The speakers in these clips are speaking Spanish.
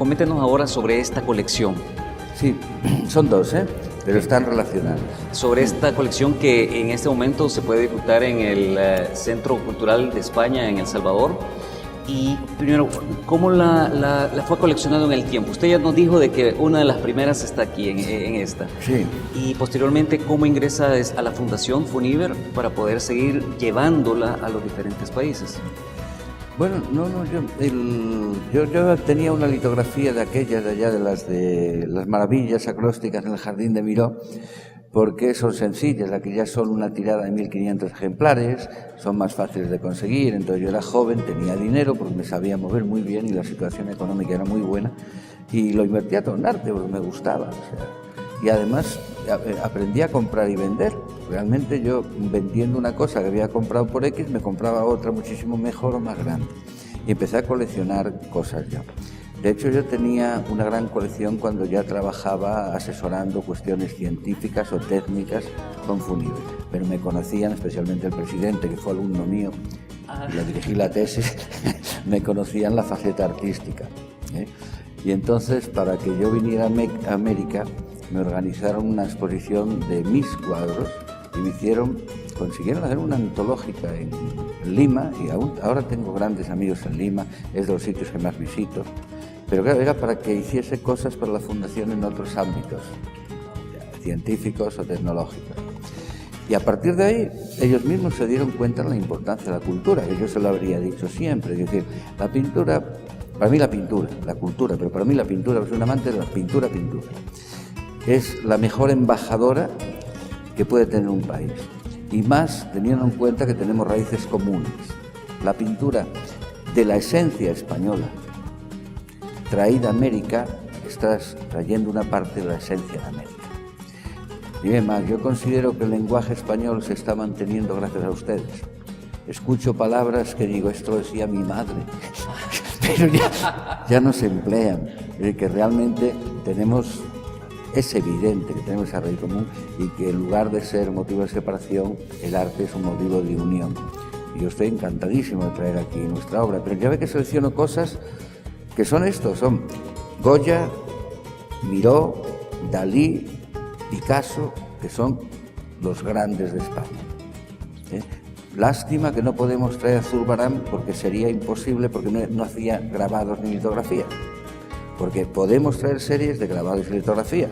Coméntenos ahora sobre esta colección. Sí, son dos, pero están relacionadas. Sobre esta colección que en este momento se puede disfrutar en el Centro Cultural de España en El Salvador. Y primero, ¿cómo la fue coleccionando en el tiempo? Usted ya nos dijo de que una de las primeras está aquí, en esta. Sí. Y posteriormente, ¿cómo ingresa a la Fundación Funiver para poder seguir llevándola a los diferentes países? Bueno, yo tenía una litografía de aquellas de allá, de las maravillas acrósticas en el Jardín de Miró, porque son sencillas, aquí ya son una tirada de 1500 ejemplares, son más fáciles de conseguir. Entonces yo era joven, tenía dinero porque me sabía mover muy bien y la situación económica era muy buena, y lo invertía todo en arte porque me gustaba, o sea, y además aprendí a comprar y vender. Realmente yo, vendiendo una cosa que había comprado por X, me compraba otra muchísimo mejor o más grande, y empecé a coleccionar cosas yo. De hecho, yo tenía una gran colección cuando ya trabajaba asesorando cuestiones científicas o técnicas con Funiver, pero me conocían, especialmente el presidente, que fue alumno mío, y le dirigí la tesis, me conocían la faceta artística, Y entonces, para que yo viniera a América, me organizaron una exposición de mis cuadros y consiguieron hacer una antológica en Lima, y ahora tengo grandes amigos en Lima, es de los sitios que más visito. Pero claro, era para que hiciese cosas para la Fundación en otros ámbitos, científicos o tecnológicos. Y a partir de ahí, ellos mismos se dieron cuenta de la importancia de la cultura, que yo se lo habría dicho siempre. Es decir, la pintura, para mí la cultura, pero para mí la pintura, soy un amante de la pintura, es la mejor embajadora que puede tener un país. Y más teniendo en cuenta que tenemos raíces comunes. La pintura de la esencia española, traída a América, estás trayendo una parte de la esencia de América. Y además, yo considero que el lenguaje español se está manteniendo gracias a ustedes. Escucho palabras que digo, esto lo decía mi madre, pero ya no se emplean. Que realmente es evidente que tenemos esa raíz común, y que en lugar de ser motivo de separación, el arte es un motivo de unión. Y yo estoy encantadísimo de traer aquí nuestra obra, pero ya ve que selecciono cosas que son Goya, Miró, Dalí, Picasso, que son los grandes de España. Lástima que no podemos traer a Zurbarán, porque sería imposible, porque no hacía grabados ni litografías, porque podemos traer series de grabados y litografías.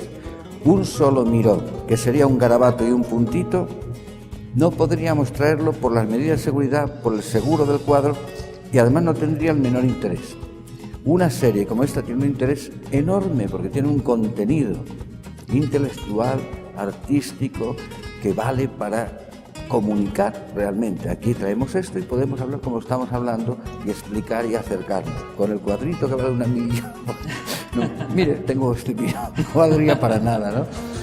Un solo Miró, que sería un garabato y un puntito, no podríamos traerlo por las medidas de seguridad, por el seguro del cuadro, y además no tendría el menor interés. Una serie como esta tiene un interés enorme porque tiene un contenido intelectual, artístico, que vale para comunicar realmente. Aquí traemos esto y podemos hablar como estamos hablando y explicar y acercarnos. Con el cuadrito que vale $1 millón. No, mire, tengo este no valdría para nada, ¿no?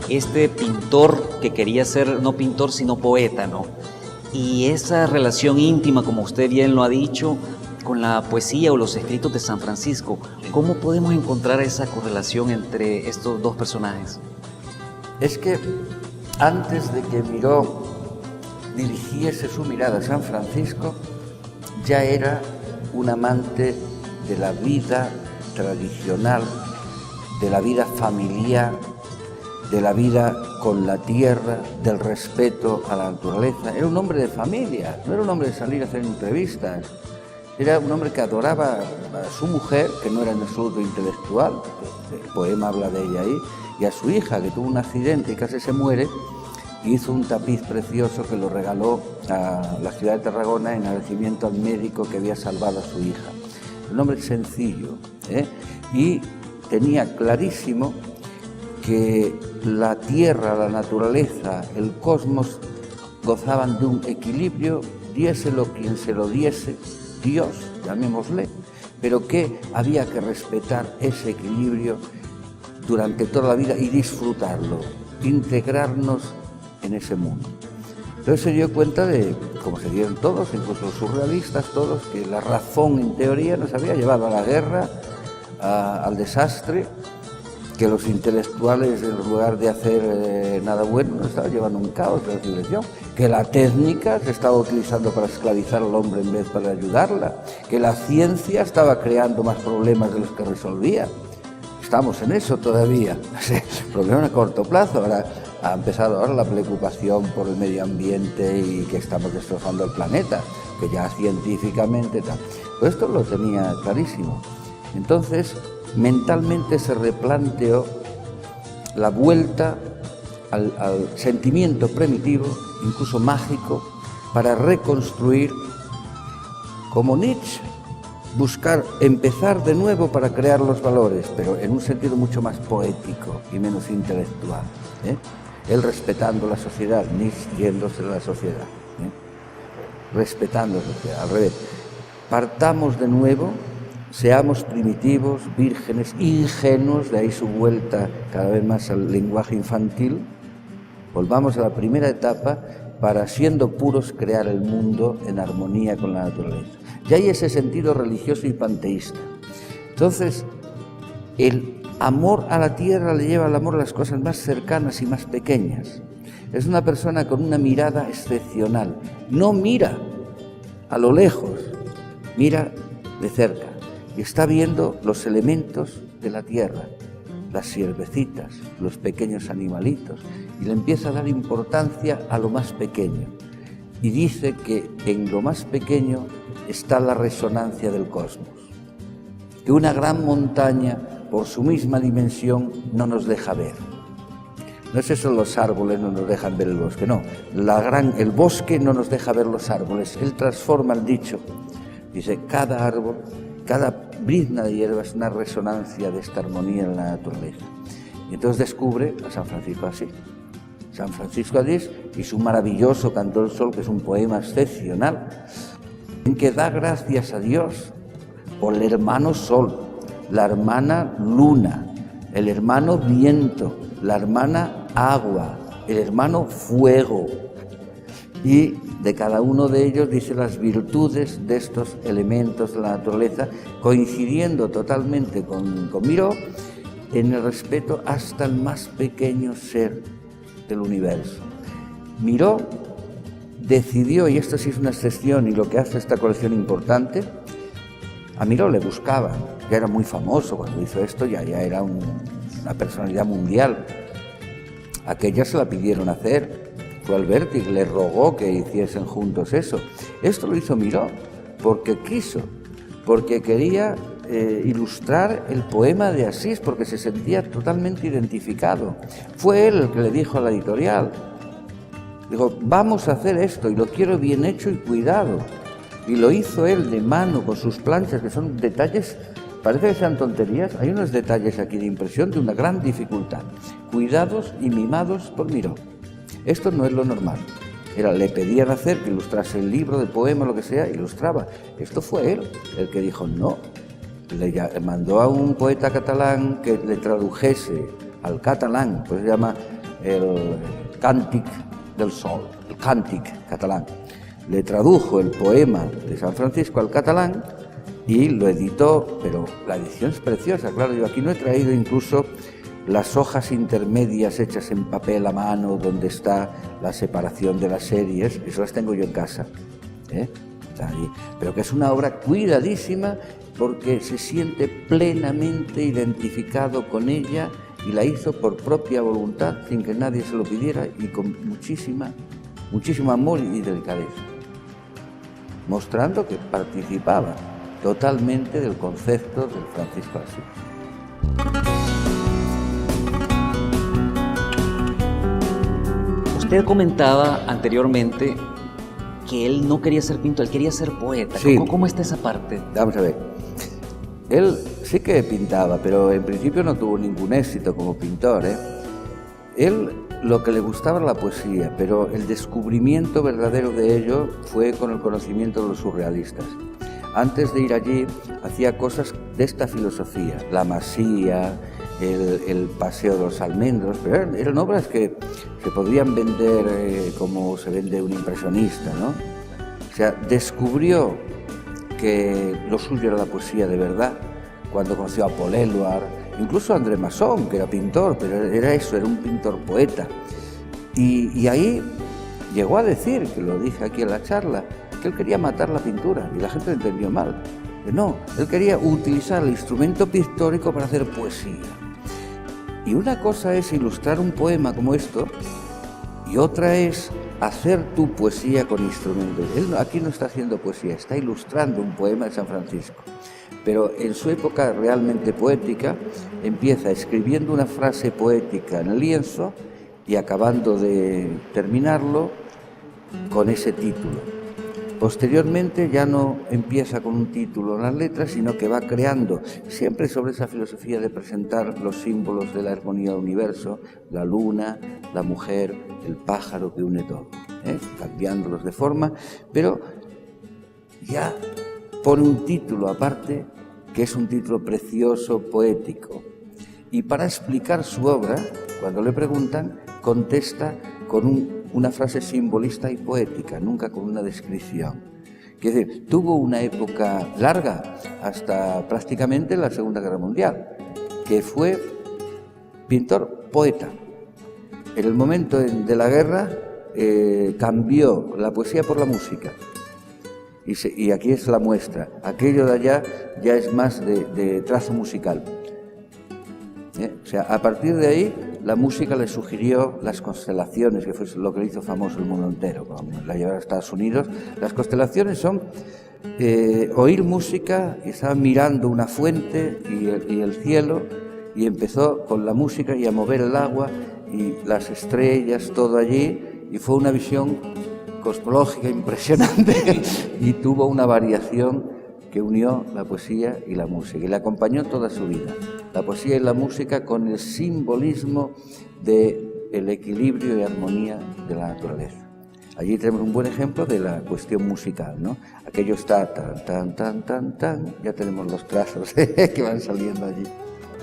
Este pintor que quería ser no pintor sino poeta, ¿no? Y esa relación íntima, como usted bien lo ha dicho, con la poesía o los escritos de San Francisco, ¿cómo podemos encontrar esa correlación entre estos dos personajes? Es que antes de que Miró dirigiese su mirada a San Francisco, ya era un amante de la vida tradicional, de la vida familiar, de la vida con la tierra, del respeto a la naturaleza. Era un hombre de familia, no era un hombre de salir a hacer entrevistas. Era un hombre que adoraba a su mujer, que no era en absoluto intelectual, el poema habla de ella ahí, y a su hija, que tuvo un accidente y casi se muere, y hizo un tapiz precioso que lo regaló a la ciudad de Tarragona en agradecimiento al médico que había salvado a su hija. Un hombre sencillo, y tenía clarísimo que la tierra, la naturaleza, el cosmos gozaban de un equilibrio, diéselo quien se lo diese, Dios, llamémosle, pero que había que respetar ese equilibrio durante toda la vida y disfrutarlo, integrarnos en ese mundo. Entonces se dio cuenta de, como se dieron todos, incluso los surrealistas, todos, que la razón en teoría nos había llevado a la guerra, al desastre, que los intelectuales, en lugar de hacer nada bueno, nos estaban llevando un caos de la civilización, que la técnica se estaba utilizando para esclavizar al hombre en vez para ayudarla, que la ciencia estaba creando más problemas de los que resolvía. Estamos en eso todavía, problema a corto plazo. Ahora ha empezado ahora la preocupación por el medio ambiente y que estamos destrozando el planeta, que ya científicamente tal. Pero esto lo tenía clarísimo. Entonces, mentalmente se replanteó la vuelta al sentimiento primitivo, incluso mágico, para reconstruir, como Nietzsche, buscar empezar de nuevo para crear los valores, pero en un sentido mucho más poético y menos intelectual, ¿eh? Él respetando la sociedad, Nietzsche yéndose de la sociedad, respetando la sociedad, al revés. Partamos de nuevo, seamos primitivos, vírgenes, ingenuos, de ahí su vuelta cada vez más al lenguaje infantil. Volvamos a la primera etapa para, siendo puros, crear el mundo en armonía con la naturaleza. Y hay ese sentido religioso y panteísta. Entonces, el amor a la tierra le lleva al amor a las cosas más cercanas y más pequeñas. Es una persona con una mirada excepcional. No mira a lo lejos, mira de cerca. Y está viendo los elementos de la tierra, las ciervecitas, los pequeños animalitos, y le empieza a dar importancia a lo más pequeño. Y dice que en lo más pequeño está la resonancia del cosmos, que una gran montaña, por su misma dimensión, no nos deja ver. No es eso, los árboles no nos dejan ver el bosque, no. El bosque no nos deja ver los árboles. Él transforma el dicho. Dice, cada árbol, cada brizna de hierba es una resonancia de esta armonía en la naturaleza. Y entonces descubre a San Francisco de Asís. San Francisco de Asís y su maravilloso Canto del Sol, que es un poema excepcional, en que da gracias a Dios por el hermano Sol, la hermana Luna, el hermano Viento, la hermana Agua, el hermano Fuego. Y de cada uno de ellos dice las virtudes de estos elementos de la naturaleza, coincidiendo totalmente con Miró en el respeto hasta el más pequeño ser del universo. Miró decidió, y esto sí es una excepción y lo que hace esta colección importante, a Miró le buscaban, ya era muy famoso cuando hizo esto, ya era una personalidad mundial. Aquella se la pidieron hacer, fue Alberti y le rogó que hiciesen juntos eso. Esto lo hizo Miró porque quiso, porque quería ilustrar el poema de Asís, porque se sentía totalmente identificado. Fue él el que le dijo a la editorial, dijo, vamos a hacer esto y lo quiero bien hecho y cuidado. Y lo hizo él de mano con sus planchas, que son detalles, parece que sean tonterías, hay unos detalles aquí de impresión de una gran dificultad, cuidados y mimados por Miró. Esto no es lo normal. Le pedían hacer que ilustrase el libro de poema, lo que sea, ilustraba. Esto fue él el que dijo no. Le mandó a un poeta catalán que le tradujese al catalán, pues se llama el Càntic del Sol, el Càntic catalán. Le tradujo el poema de San Francisco al catalán y lo editó, pero la edición es preciosa, claro, yo aquí no he traído incluso las hojas intermedias hechas en papel a mano, donde está la separación de las series, eso las tengo yo en casa, está ahí. Pero que es una obra cuidadísima porque se siente plenamente identificado con ella y la hizo por propia voluntad, sin que nadie se lo pidiera y con muchísimo amor y delicadeza, mostrando que participaba totalmente del concepto del Francisco de Asís. Usted comentaba anteriormente que él no quería ser pintor, él quería ser poeta. Sí. ¿Cómo está esa parte? Vamos a ver. Él sí que pintaba, pero en principio no tuvo ningún éxito como pintor, Él lo que le gustaba era la poesía, pero el descubrimiento verdadero de ello fue con el conocimiento de los surrealistas. Antes de ir allí, hacía cosas de esta filosofía, la Masía, el Paseo de los Almendros, pero eran obras que se podían vender como se vende un impresionista, ¿no? O sea, descubrió que lo suyo era la poesía de verdad cuando conoció a Paul Éluard, incluso a André Masson, que era pintor, pero era eso, era un pintor poeta. Y ahí llegó a decir, que lo dije aquí en la charla, que él quería matar la pintura, y la gente lo entendió mal. No, él quería utilizar el instrumento pictórico para hacer poesía. Y una cosa es ilustrar un poema como esto, y otra es hacer tu poesía con instrumentos. Él aquí no está haciendo poesía, está ilustrando un poema de San Francisco. Pero en su época realmente poética, empieza escribiendo una frase poética en el lienzo y acabando de terminarlo con ese título. Posteriormente ya no empieza con un título en las letras, sino que va creando, siempre sobre esa filosofía de presentar los símbolos de la armonía del universo, la luna, la mujer, el pájaro que une todo, cambiándolos de forma, pero ya pone un título aparte, que es un título precioso, poético. Y para explicar su obra, cuando le preguntan, contesta con una frase simbolista y poética, nunca con una descripción. Es decir, tuvo una época larga, hasta prácticamente la Segunda Guerra Mundial, que fue pintor poeta. En el momento de la guerra cambió la poesía por la música. Y aquí es la muestra. Aquello de allá ya es más de trazo musical. O sea, a partir de ahí, la música le sugirió las constelaciones, que fue lo que le hizo famoso el mundo entero, cuando la llevaron a Estados Unidos. Las constelaciones son oír música, y estaba mirando una fuente y el cielo, y empezó con la música y a mover el agua y las estrellas, todo allí, y fue una visión cosmológica impresionante y tuvo una variación que unió la poesía y la música y le acompañó toda su vida. La poesía y la música con el simbolismo del equilibrio y armonía de la naturaleza. Allí tenemos un buen ejemplo de la cuestión musical, ¿no? Aquello está tan, tan, tan, tan, tan, ya tenemos los trazos que van saliendo allí.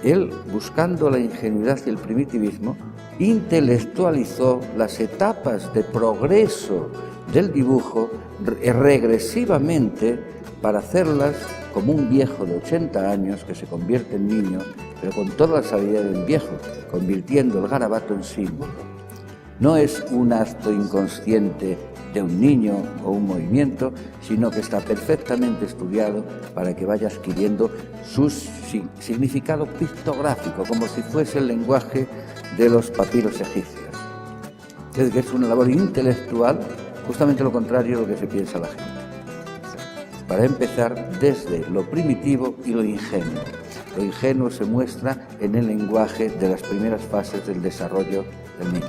Él, buscando la ingenuidad y el primitivismo, intelectualizó las etapas de progreso del dibujo regresivamente para hacerlas como un viejo de 80 años que se convierte en niño, pero con toda la sabiduría de un viejo, convirtiendo el garabato en símbolo. No es un acto inconsciente de un niño o un movimiento, sino que está perfectamente estudiado para que vaya adquiriendo su significado pictográfico, como si fuese el lenguaje de los papiros egipcios. Es decir, que es una labor intelectual, justamente lo contrario de lo que se piensa la gente. Para empezar, desde lo primitivo y lo ingenuo. Lo ingenuo se muestra en el lenguaje de las primeras fases del desarrollo del niño,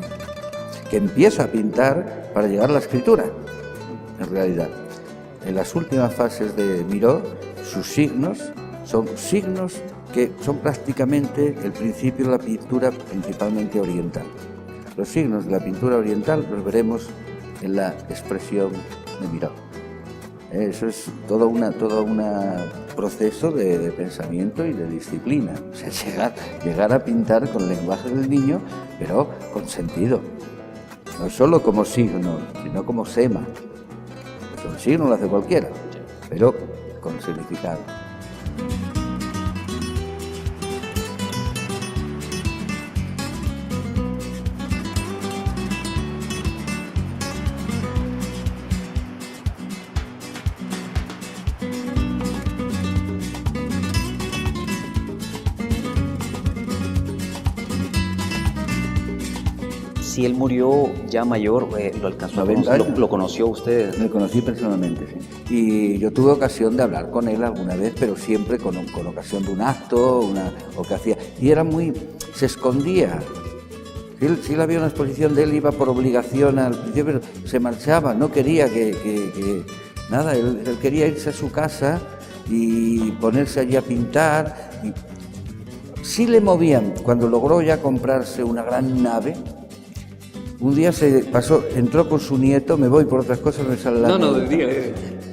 que empieza a pintar para llegar a la escritura, en realidad. En las últimas fases de Miró, sus signos son signos que son prácticamente el principio de la pintura principalmente oriental. Los signos de la pintura oriental los veremos en la expresión de Miró. Eso es todo un proceso de pensamiento y de disciplina. O sea, llegar a pintar con el lenguaje del niño, pero con sentido. No solo como signo, sino como sema. Porque el signo lo hace cualquiera, pero con significado. Si él murió ya mayor, lo alcanzó a conocer, ¿lo conoció usted? Me conocí personalmente, sí. Y yo tuve ocasión de hablar con él alguna vez, pero siempre con ocasión de un acto, o que hacía. Y era se escondía. Si él había una exposición de él, iba por obligación al principio, pero se marchaba, no quería nada, él quería irse a su casa y ponerse allí a pintar. Y sí le movían, cuando logró ya comprarse una gran nave. Un día entró con su nieto, me voy por otras cosas, me sale la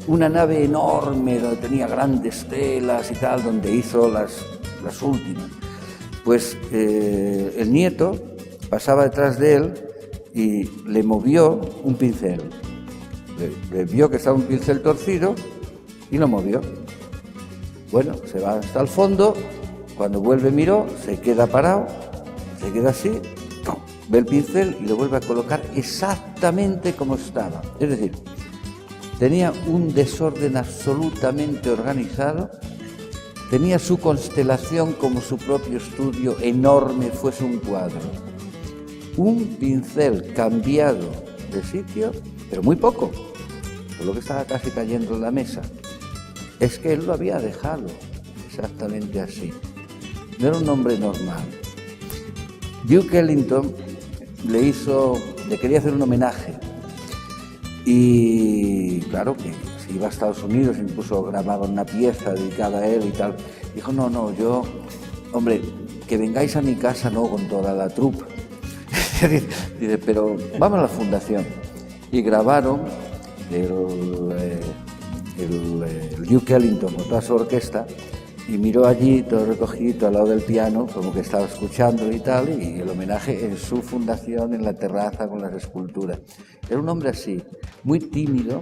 una nave enorme donde tenía grandes telas y tal, donde hizo las últimas. Pues el nieto pasaba detrás de él y le movió un pincel. Le vio que estaba un pincel torcido y lo movió. Bueno, se va hasta el fondo, cuando vuelve miró, se queda parado, se queda así, ve el pincel y lo vuelve a colocar exactamente como estaba. Es decir, tenía un desorden absolutamente organizado, tenía su constelación como su propio estudio enorme, fuese un cuadro. Un pincel cambiado de sitio, pero muy poco, por lo que estaba casi cayendo en la mesa. Es que él lo había dejado exactamente así. No era un hombre normal. Duke Ellington le quería hacer un homenaje. Y claro que si iba a Estados Unidos, incluso grababa una pieza dedicada a él y tal. Dijo, no, yo, hombre, que vengáis a mi casa, no con toda la troupe. Dice, pero vamos a la fundación. Y grabaron el Duke Ellington con toda su orquesta y miró allí todo recogido al lado del piano, como que estaba escuchando y tal, y el homenaje en su fundación, en la terraza con las esculturas. Era un hombre así, muy tímido,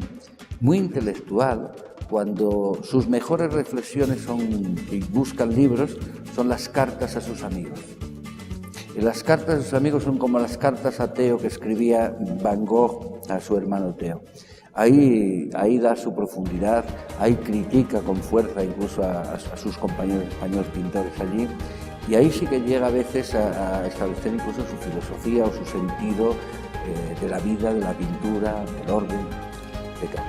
muy intelectual. Cuando sus mejores reflexiones y buscan libros, son las cartas a sus amigos. Y las cartas a sus amigos son como las cartas a Theo que escribía Van Gogh a su hermano Theo. Ahí da su profundidad, ahí critica con fuerza incluso a sus compañeros españoles pintores allí, y ahí sí que llega a veces a establecer incluso su filosofía o su sentido de la vida, de la pintura, del orden, etc.